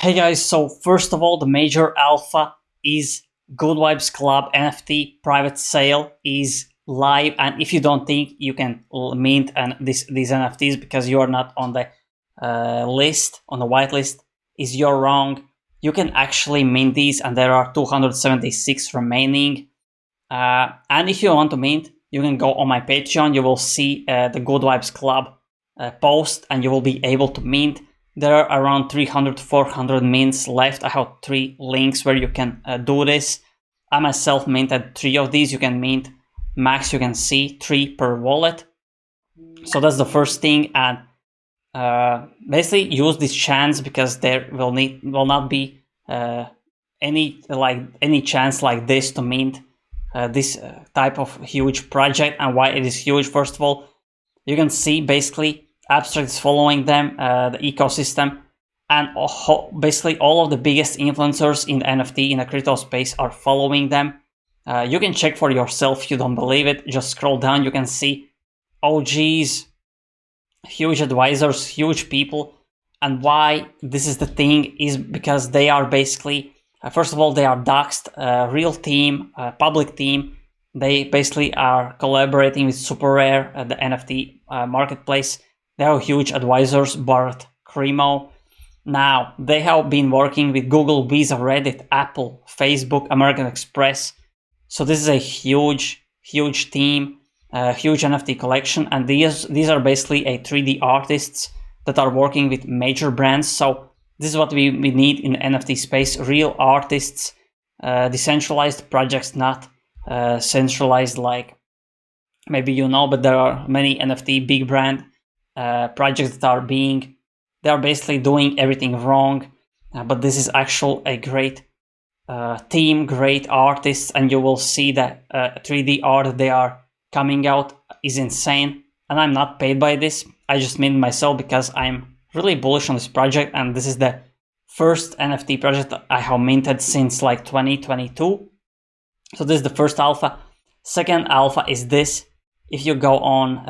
Hey guys, so first of all, the major alpha is Good Vibes Club NFT private sale is live, and if you don't think you can mint these NFTs because you are not on the list, on the whitelist, is you're wrong. You can actually mint these, and there are 276 remaining. And if you want to mint, you can go on my Patreon. You will see the Good Vibes Club post, and you will be able to mint. There are around 300 400 mints left. I have 3 links where you can do this. I myself minted 3 of these. You can mint max, you can see 3 per wallet. So that's the first thing, and basically use this chance because there will not be any chance like this to mint this type of huge project. And why it is huge, first of all, you can see basically Abstract is following them, the ecosystem, and basically all of the biggest influencers in the NFT, in the crypto space, are following them. You can check for yourself if you don't believe it. Just scroll down, you can see OGs, huge advisors, huge people. And why this is the thing is because they are basically, first of all, they are doxed, real team, public team. They basically are collaborating with Super Rare, the NFT marketplace. They are huge advisors, Bart, Cremo. Now, they have been working with Google, Visa, Reddit, Apple, Facebook, American Express. So this is a huge team, huge NFT collection. And these are basically a 3D artists that are working with major brands. So this is what we need in the NFT space, real artists, decentralized projects, not centralized like maybe but there are many NFT big brand projects that they are basically doing everything wrong, but this is actually a great team, great artists, and you will see that 3D art they are coming out is insane. And I'm not paid by this, I just mint myself because I'm really bullish on this project, and this is the first NFT project that I have minted since like 2022. So this is the first alpha. Second alpha is this. If you go on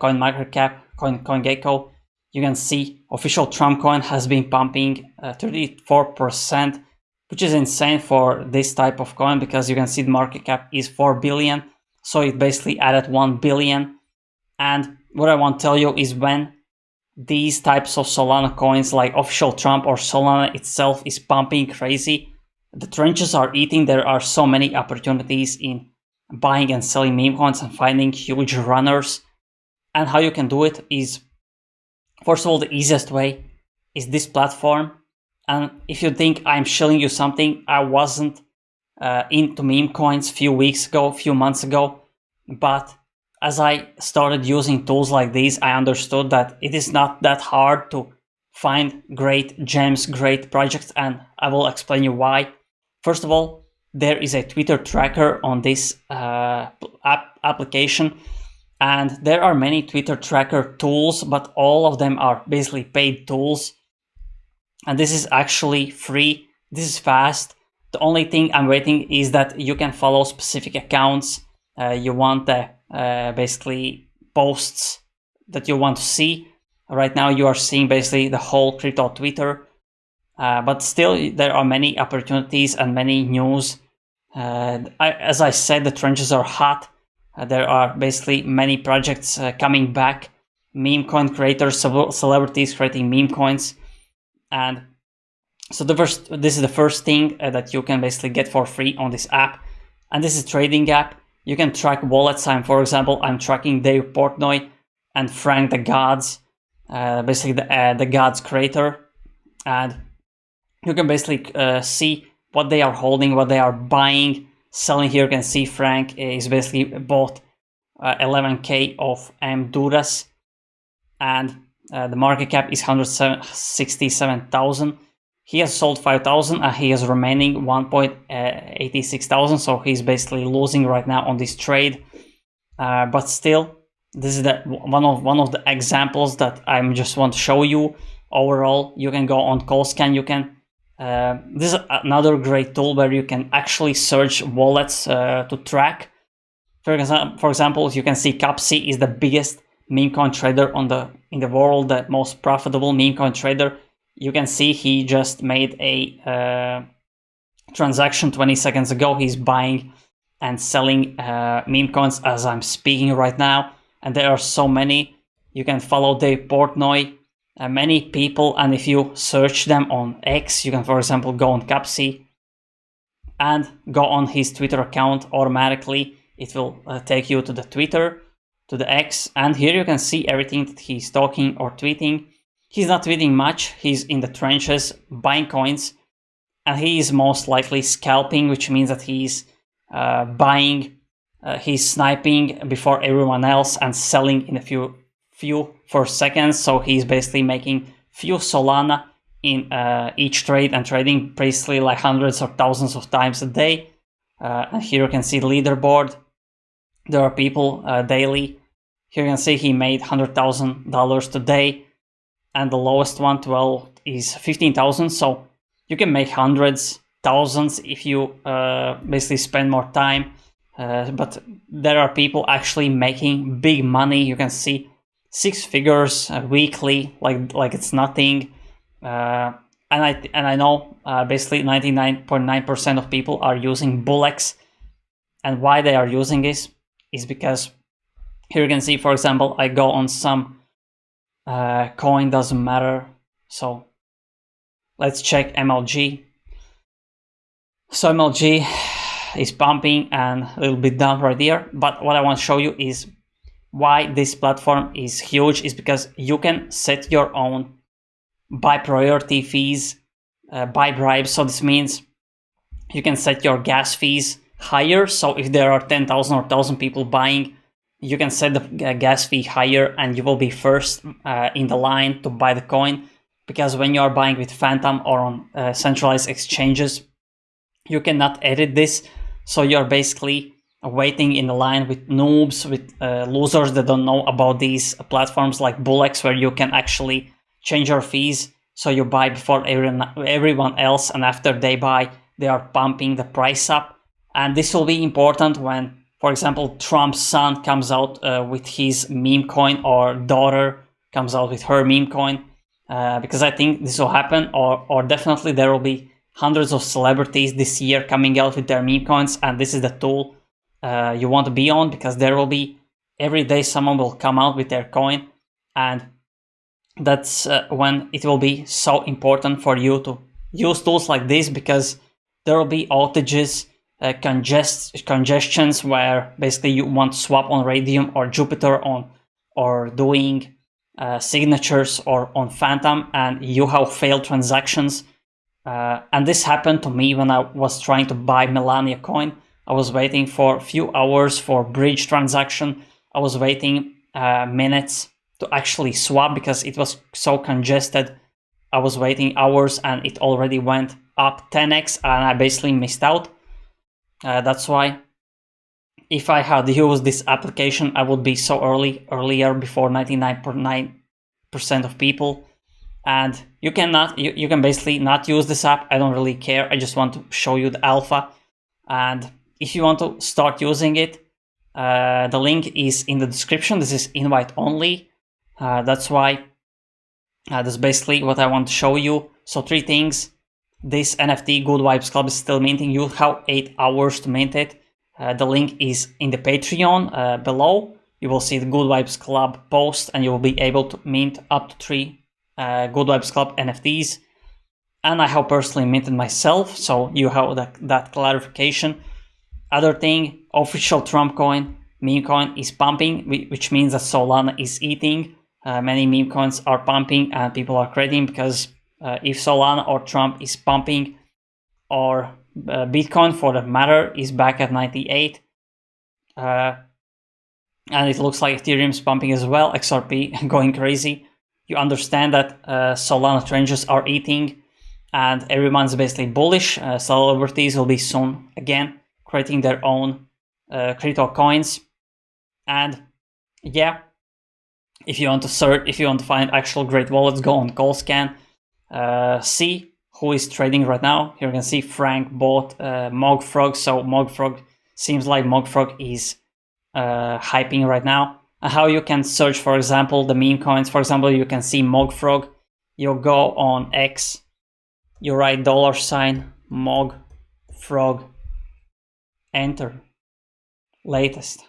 CoinMicrocap, CoinGecko, you can see official Trump coin has been pumping 34%, which is insane for this type of coin because you can see the market cap is 4 billion. So it basically added 1 billion. And what I want to tell you is when these types of Solana coins like official Trump or Solana itself is pumping crazy, the trenches are eating. There are so many opportunities in buying and selling meme coins and finding huge runners. And how you can do it is, first of all, the easiest way is this platform. And if you think I'm showing you something, I wasn't into meme coins few months ago, but as I started using tools like these, I understood that it is not that hard to find great gems, great projects, and I will explain you why. First of all, there is a Twitter tracker on this application, and there are many Twitter tracker tools, but all of them are basically paid tools. And this is actually free. This is fast. The only thing I'm waiting is that you can follow specific accounts. You want the basically posts that you want to see. Right now you are seeing basically the whole crypto Twitter. But still there are many opportunities and many news. As I said, the trenches are hot. There are basically many projects coming back, meme coin creators, celebrities creating meme coins. And so this is the first thing that you can basically get for free on this app. And this is a trading app. You can track wallets. For example, I'm tracking Dave Portnoy and Frank the Gods, basically the Gods creator. And you can basically see what they are holding, what they are buying, selling. Here you can see Frank is basically bought 11k of Duras, and the market cap is 167,000. He has sold 5,000 and he has remaining 1.86,000, so he's basically losing right now on this trade. But still, this is one of the examples that I just want to show you. Overall, you can go on ColdScan. You can this is another great tool where you can actually search wallets to track. For example, you can see Capsi is the biggest meme coin trader in the world, the most profitable meme coin trader. you can see he just made a transaction 20 seconds ago. He's buying and selling meme coins as I'm speaking right now, and there are so many. You can follow Dave Portnoy, many people, and if you search them on X, you can, for example, go on Capsy and go on his Twitter account. Automatically it will take you to the Twitter, to the X, and here you can see everything that he's talking or tweeting. He's not tweeting much, he's in the trenches buying coins, and he is most likely scalping, which means that he's buying, he's sniping before everyone else and selling in a few first seconds. So he's basically making few Solana in each trade and trading basically like hundreds or thousands of times a day. And here you can see the leaderboard. There are people daily. Here you can see he made $100,000 today, and the lowest one, 12, is 15,000. So you can make hundreds, thousands if you basically spend more time. But there are people actually making big money. You can see 6 figures weekly, like it's nothing. And I know basically 99.9% of people are using Bullex, and why they are using this is because here you can see, for example, I go on some coin, doesn't matter. So let's check MLG. So MLG is pumping and a little bit down right here. But what I want to show you is why this platform is huge, is because you can set your own buy priority fees, buy bribes. So this means you can set your gas fees higher. So if there are 10,000 or 1,000 people buying, you can set the gas fee higher and you will be first in the line to buy the coin. Because when you are buying with Phantom or on centralized exchanges, you cannot edit this. So you're basically waiting in the line with noobs, with losers that don't know about these platforms like Bullex, where you can actually change your fees. So you buy before everyone else, and after they buy, they are pumping the price up. And this will be important when, for example, Trump's son comes out with his meme coin, or daughter comes out with her meme coin. Because I think this will happen, or definitely there will be hundreds of celebrities this year coming out with their meme coins, and this is the tool you want to be on, because there will be every day someone will come out with their coin, and that's when it will be so important for you to use tools like this, because there will be outages, congestions where basically you want to swap on Radium or Jupiter on, or doing signatures or on Phantom, and you have failed transactions. And this happened to me when I was trying to buy Melania coin. I was waiting for a few hours for bridge transaction. I was waiting minutes to actually swap because it was so congested. I was waiting hours and it already went up 10x and I basically missed out. That's why if I had used this application, I would be so earlier before 99.9% of people. And you can basically not use this app. I don't really care. I just want to show you the alpha. And if you want to start using it, the link is in the description. This is invite only. That's why that's basically what I want to show you. So 3 things. This NFT Good Vibes Club is still minting. You have 8 hours to mint it. The link is in the Patreon below. You will see the Good Vibes Club post and you will be able to mint up to 3 Good Vibes Club NFTs. And I have personally minted myself, so you have that clarification. Other thing, official Trump coin, meme coin is pumping, which means that Solana is eating. Many meme coins are pumping and people are creating, because if Solana or Trump is pumping, or Bitcoin for that matter is back at 98, and it looks like Ethereum is pumping as well, XRP going crazy, you understand that Solana trenches are eating and everyone's basically bullish. Celebrities will be soon again creating their own crypto coins. And yeah, if you want to search, if you want to find actual great wallets, go on ColdScan, see who is trading right now. Here you can see Frank bought Mogfrog, so Mogfrog seems like Mogfrog is hyping right now. And how you can search, for example, the meme coins. For example, you can see Mogfrog you go on X, you write $mog frog, enter, latest.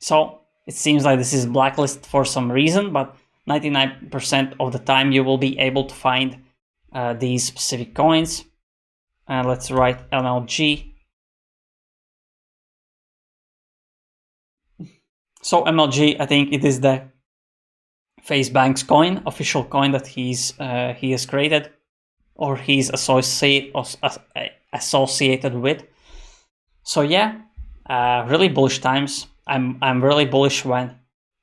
So it seems like this is blacklisted for some reason, but 99% of the time you will be able to find these specific coins. And let's write MLG. So MLG, I think it is the Face Bank's coin, official coin that he has created, or he's associated with. So yeah, really bullish times. I'm really bullish when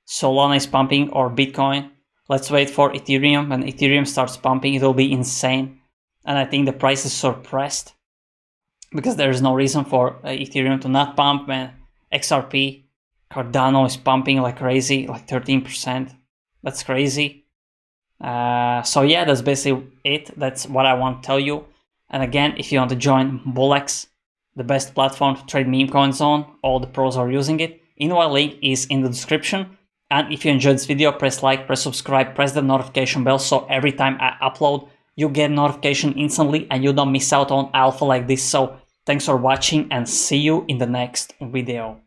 Solana is pumping or Bitcoin. Let's wait for Ethereum. When Ethereum starts pumping, it will be insane. And I think the price is suppressed because there is no reason for Ethereum to not pump when XRP Cardano is pumping like crazy, like 13%. That's crazy. So yeah, that's basically it. That's what I want to tell you. And again, if you want to join Bullex, the best platform to trade meme coins on, all the pros are using it. Invite link is in the description. And if you enjoyed this video, press like, press subscribe, press the notification bell so every time I upload, you get notification instantly and you don't miss out on alpha like this. So thanks for watching and see you in the next video.